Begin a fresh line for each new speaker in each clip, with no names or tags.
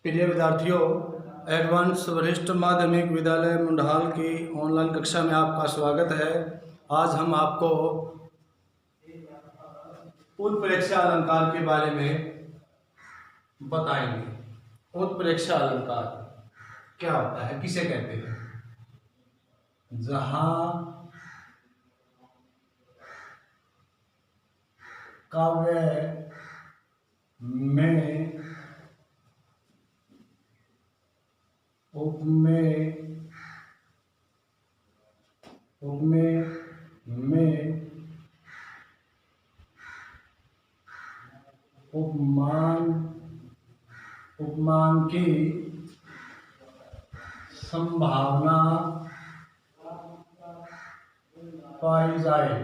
प्रिय विद्यार्थियों, एडवांस वरिष्ठ माध्यमिक विद्यालय मुंडहाल की ऑनलाइन कक्षा में आपका स्वागत है। आज हम आपको उत्प्रेक्षा अलंकार के बारे में बताएंगे। उत्प्रेक्षा अलंकार क्या होता है, किसे कहते हैं? जहां काव्य में उपमेय में उपमान की संभावना पाई जाए।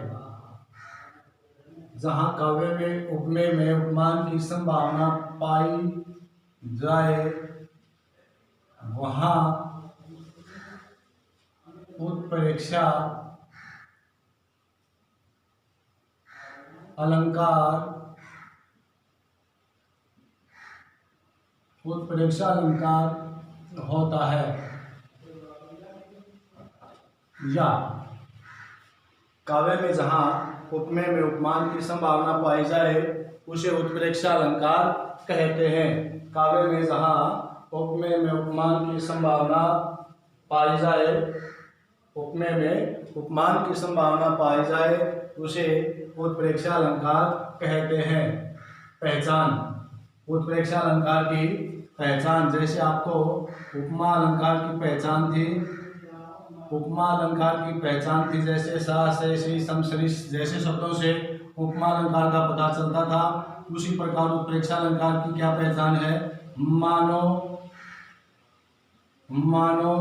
जहां काव्य में उपमेय में उपमान की संभावना पाई जाए वहां उत्प्रेक्षा अलंकार होता है। या काव्य में जहां उपमेय में उपमान की संभावना पाई जाए उसे उत्प्रेक्षा अलंकार कहते हैं। काव्य में जहां उपमेय में उपमान की संभावना पाई जाए, उपमेय में उपमान की संभावना पाई जाए उसे उत्प्रेक्षा अलंकार कहते हैं। पहचान, उत्प्रेक्षा अलंकार की पहचान, जैसे आपको उपमा अलंकार की पहचान थी, उपमा अलंकार की पहचान थी जैसे सा से सी सम सरिस जैसे शब्दों से उपमा अलंकार का पता चलता था, उसी प्रकार उत्प्रेक्षा अलंकार की क्या पहचान है? मानो, मनु,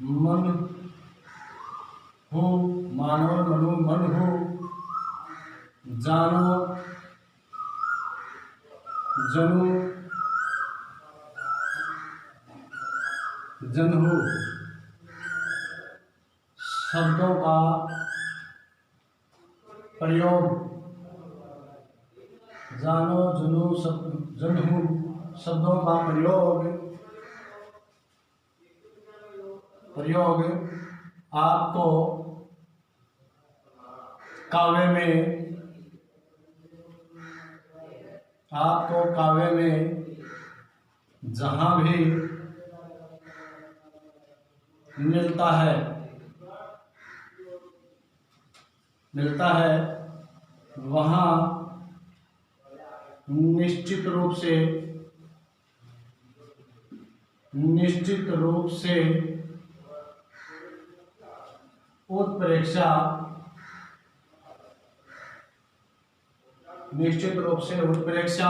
मन हो, मानो, मनु, मन हो, जानो, जनु, जनहु शब्दों का प्रयोग, जानो, जनु, जनहु शब्दों का प्रयोग आपको काव्य में जहां भी मिलता है वहां निश्चित रूप से उत्प्रेक्षा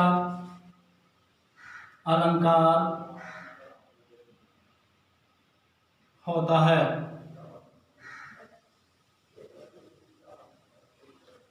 अलंकार होता है।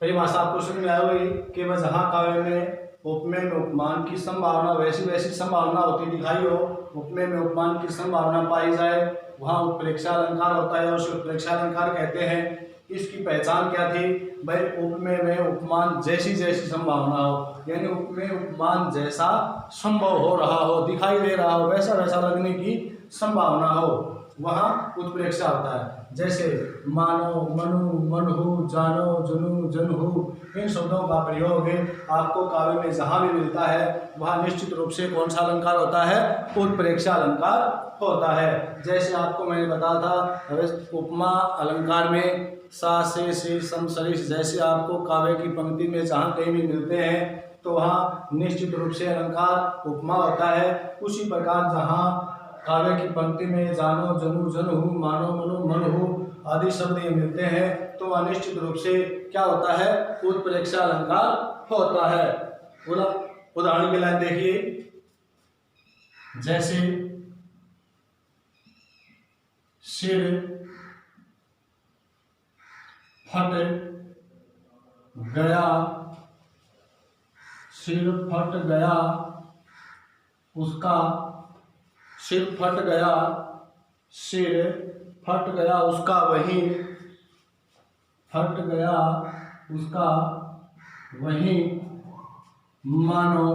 परिभाषा आपको समझ में आई होगी कि वह जहां काव्य में उपमेय में उपमान की संभावना वैसी संभावना होती दिखाई हो, उपमेय में उपमान की संभावना पाई जाए वहां उत्प्रेक्षा अलंकार होता है, उसे उत्प्रेक्षा अलंकार कहते हैं। इसकी पहचान क्या थी? भाई उपमेय में उपमान जैसी संभावना हो, यानी उपमेय उपमान जैसा संभव हो रहा हो, दिखाई दे रहा हो, वैसा लगने की संभावना हो, वहां उत्प्रेक्षा होता है। जैसे मानो, मनु, मनहु, जानो, जनु, जनहु इन शब्दों का प्रयोग आपको काव्य में जहां भी मिलता है वहां निश्चित रूप से कौन सा अलंकार होता है? उत्प्रेक्षा अलंकार होता है। जैसे आपको मैंने बताया था उपमा अलंकार में सा से सी सम सरिस जैसे आपको काव्य की पंक्ति में जहां कहीं भी मिलते हैं तो वहां निश्चित रूप से अलंकार उपमा होता है। उसी प्रकार जहां काव्य की पंक्ति में जानो, जनु, जनहु, मानो, मनु, मनहु आदि शब्द ये मिलते हैं तो वह निश्चित रूप से क्या होता है? उत्प्रेक्षा अलंकार होता है। उदाहरण के लिए देखिए, जैसे सिर फट गया, सिर फट गया, उसका सिर फट गया, सिर फट गया उसका वही फट गया उसका वही मानो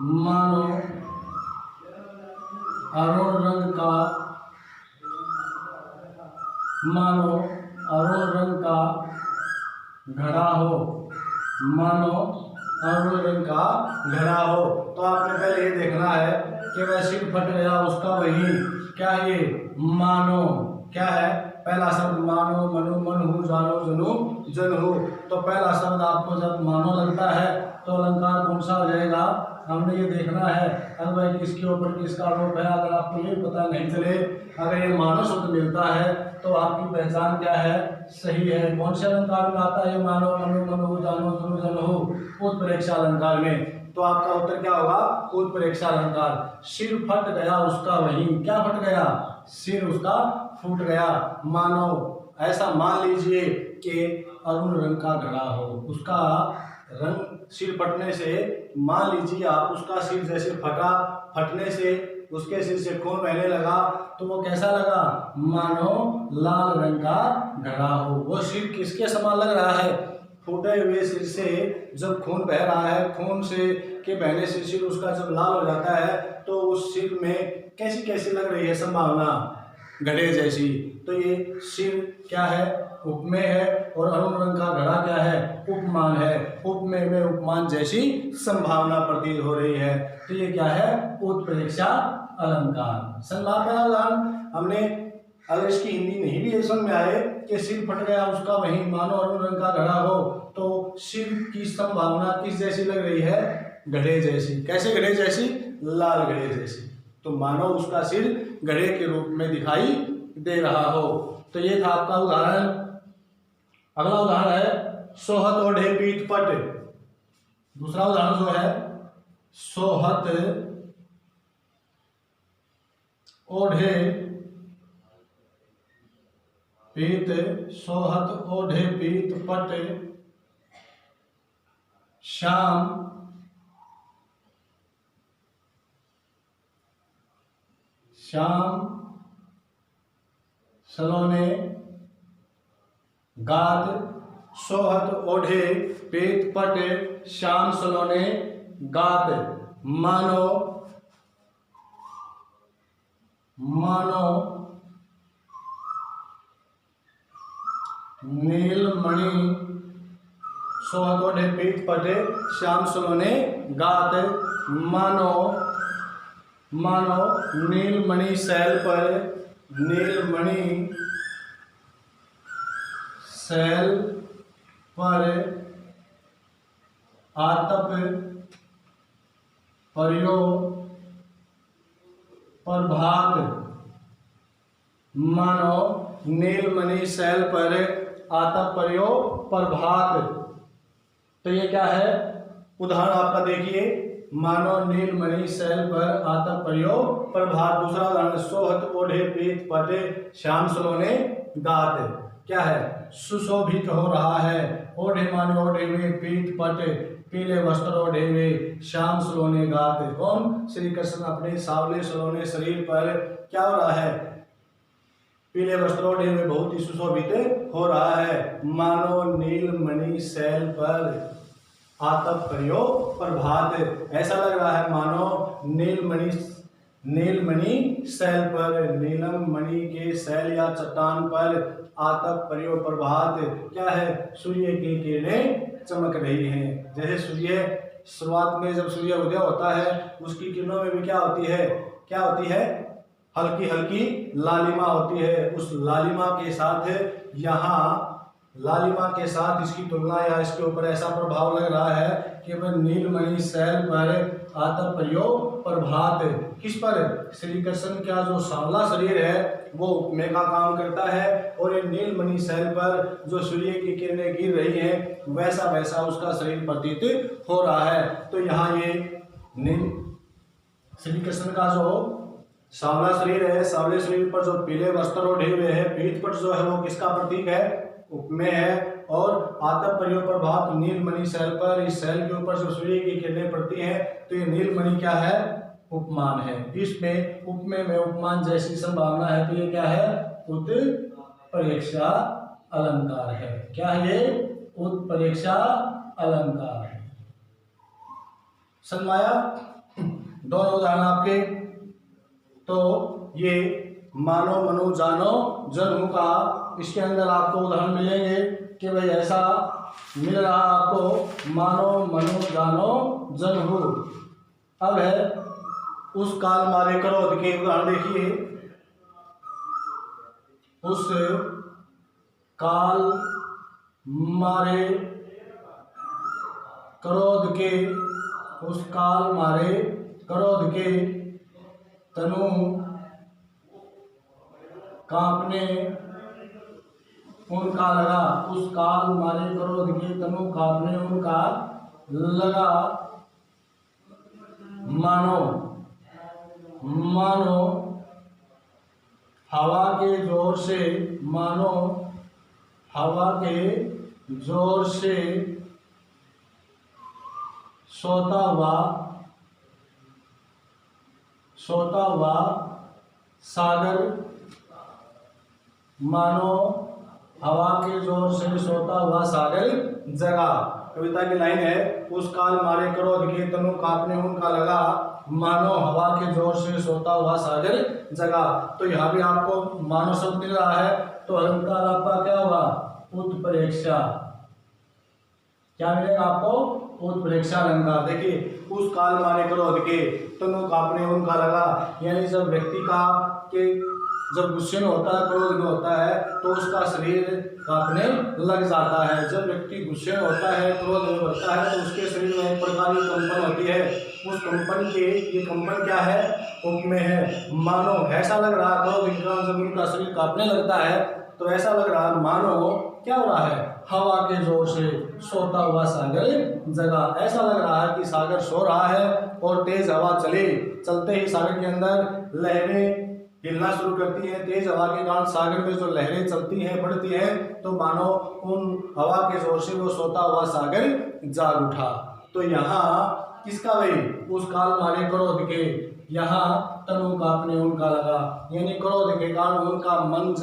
मानो अरुण रंग का, मानो अरुण रंग का घड़ा हो, मानो अरुण रंग का घड़ा हो। तो आपने पहले ये देखना है कि वह सिर फट गया उसका वही, क्या ये मानो, क्या है पहला शब्द मानो, मनु मनहु, जानो जनु जनहु। तो पहला शब्द आपको जब मानो लगता है तो अलंकार कौन सा हो जाएगा, हमने ये देखना है। अगर भाई किसके ऊपर किसका आरोप है, अगर आपको ये पता नहीं चले, अगर ये मानो शब्द मिलता है तो आपकी पहचान क्या है, सही है। कौन से अलंकार में आता है ये मानो, मनु मनहु, जानो जनु जनहु, उत्प्रेक्षा अलंकार में। तो आपका उत्तर क्या होगा, उत्प्रेक्षा अलंकार। सिर फट गया उसका वही, क्या फट गया, सिर उसका फूट गया। मानो ऐसा मान लीजिए कि अरुण रंग का घड़ा हो, उसका रंग सिर फटने से, मान लीजिए आप उसका सिर जैसे फटा, फटने से उसके सिर से खून बहने लगा, तो वो कैसा लगा, मानो लाल रंग का घड़ा हो। वो सिर किसके समान लग रहा है, फूटे हुए सिर से जब खून बह रहा है, खून से के बहने से सिर उसका जब लाल हो जाता है तो उस सिर में कैसी कैसी लग रही है संभावना, घड़े जैसी। तो ये सिर क्या है, उपमेय है, और अरुण रंग का घड़ा क्या है, उपमान है। उपमेय में उपमान जैसी संभावना प्रतीत हो रही है। तो ये क्या है, उत्प्रेक्षा अलंकार। संभावना पहला उदाहरण हमने, अगर इसकी हिंदी नहीं भी समझ में आए कि सिर फट गया उसका वही, मानो अरुण रंग का घड़ा हो, तो सिर की संभावना किस जैसी लग रही है, घड़े जैसी। कैसे घड़े जैसी, लाल घड़े जैसी। तो मानो उसका सिर घड़े के रूप में दिखाई दे रहा हो। तो ये था आपका उदाहरण। अगला उदाहरण है सोहत ओढ़े पीठ पट। दूसरा उदाहरण जो है सोहत ओढ़े पीत, सोहत ओढ़े पीत पट श्याम श्याम सलोने गात। सोहत ओढ़े पीत पट श्याम सलोने गात। मानो मानो नीलमणि, सोहत ओढ़े पीत पट श्याम सलोने गात। मानो मानो नीलमणि शैल पर, नीलमणि शैल पर आतप पर्यो प्रभात। मानो नीलमणि शैल पर आतप पर्यो प्रभात। तो ये क्या है, उदाहरण आपका देखिए, मानो नीलमणि शैल पर आतप पर्यो प्रभात। दूसरा उदाहरण सोहत ओढ़े पीत पट श्याम सलोने गात। क्या है, सुशोभित हो रहा है। ओढ़े माने ओढ़े हुए, पीत पट पीले वस्त्र ओढ़े हुए, श्याम सलोने गात। कौन, श्री कृष्ण अपने सावले सलोने शरीर पर क्या हो रहा है, पीले वस्त्र ओढ़े हुए बहुत ही सुशोभित हो रहा है। मानो नीलमणि शैल पर आतप पर्यो प्रभात। ऐसा लग रहा है मानो नीलमणि शैल पर, नीलम मणि के शैल या चट्टान पर आतप पर्यो प्रभात क्या है, सूर्य की किरणें चमक रही हैं। जैसे सूर्य शुरुआत में जब सूर्य उदय होता है उसकी किरणों में भी क्या होती है, क्या होती है, हल्की हल्की लालिमा होती है। उस लालिमा के साथ यहाँ लालिमा के साथ इसकी तुलना या इसके ऊपर ऐसा प्रभाव लग रहा है कि वह नीलमणि शैल पर आतप पर्यो प्रभात। किस पर, श्री कृष्ण का जो सांवला शरीर है वो उपमेय का काम करता है, और ये नीलमणि शैल पर जो सूर्य की किरणें गिर रही हैं वैसा वैसा उसका शरीर प्रतीत हो रहा है। तो यहाँ ये श्री कृष्ण का जो सांवला शरीर है, सांवले शरीर पर जो पीले वस्त्र ओढ़े हुए हैं, पीठ पर जो है वो किसका प्रतीक है, उपमेय है। और आतप पर्यो प्रभात नीलमणि शैल पर, इस शैल के ऊपर जो सूर्य की किरणें पड़ती हैं तो ये नीलमणि क्या है, उपमान है। इसमें उपमेय में उपमान जैसी संभावना है, तो ये क्या है, उत्प्रेक्षा अलंकार है। क्या है ये, उत्प्रेक्षा अलंकार। समझ आया। दोनों उदाहरण आपके। तो ये मानो मनो जानो जनहु का, इसके अंदर आपको उदाहरण मिलेंगे कि भाई ऐसा मिल रहा आपको मानो मनो जानो जनहु। अब है उस काल मारे क्रोध के उदाहरण देखिए। उस काल मारे क्रोध के, उस काल मारे क्रोध के तनु कांपने उनका लगा। उस काल मारे क्रोध के तनु कांपने उनका लगा। मानो मानो हवा के जोर से, मानो हवा के जोर से सोता हुआ सागर, मानो हवा के जोर से सोता हुआ सागर जगा। कविता की लाइन है, उस काल मारे क्रोध के तनु कांपने उनका लगा, मानो हवा के जोर से सोता हुआ सागर जगा। तो यहाँ भी आपको मानो शब्द मिल रहा है, तो अलंकार आपका क्या होगा? उत्प्रेक्षा। क्या मिलेगा आपको? उत्प्रेक्षा अलंकार। देखिए, उस काल मारे क्रोध के तनु कांपने उनका लगा, यानी जब व्यक्ति का के जब गुस्से में होता है, क्रोध में होता है, तो उसका शरीर कांपने लग जाता है। जब व्यक्ति गुस्से में होता है, क्रोध में होता है, तो उसके शरीर में एक प्रकार की कंपन होती है। उस कंपन के, ये कंपन क्या है? उपमेय है। मानो ऐसा लग रहा है, क्रोध के कारण जब उनका शरीर कांपने लगता है, तो ऐसा लग रहा है मानो क्या हो रहा है? हवा के जोर से सोता हुआ सागर जगा। ऐसा लग रहा है कि सागर सो रहा है और तेज हवा चलते ही सागर के अंदर लहरें हिलना शुरू करती हैं। तेज हवा के कारण सागर में जो लहरें चलती हैं, बढ़ती हैं, तो मानो उन हवा के जोर से वो सोता हुआ सागर जाग उठा। तो यहाँ किसका भाई? उस काल मारे क्रोध के, यहाँ तनु कांपने उनका लगा, यानी क्रोध के कारण उनका मन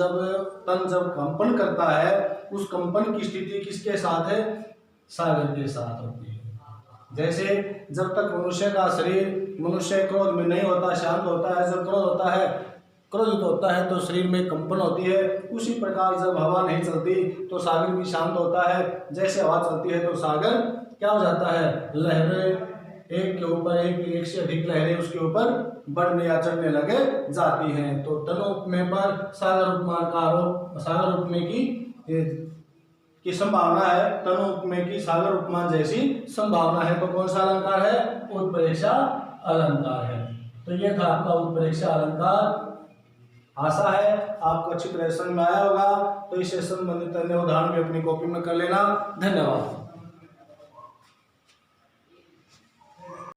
तन जब कंपन करता है, उस कंपन की स्थिति किसके साथ है? सागर के साथ होती है। जैसे जब तक मनुष्य का शरीर, मनुष्य क्रोध में नहीं होता, शांत होता है, जब क्रोधित होता है तो शरीर में कंपन होती है। उसी प्रकार जब हवा नहीं चलती तो सागर भी शांत होता है। जैसे हवा चलती है तो सागर क्या हो जाता है? लहरें एक के ऊपर एक से अधिक लहरें उसके ऊपर बढ़ने या चढ़ने लगे जाती हैं। तो तनु उपमेय पर सागर उपमान का आरोप, सागर उपमेय की संभावना है, तनु उपमेय की सागर उपमान जैसी संभावना है। तो कौन सा अलंकार है? उत्प्रेक्षा अलंकार है। तो ये था आपका उत्प्रेक्षा अलंकार। आशा है आपको अच्छी तरह समझ में आया होगा। तो इससे संबंधित अन्य उदाहरण भी अपनी कॉपी में कर लेना। धन्यवाद।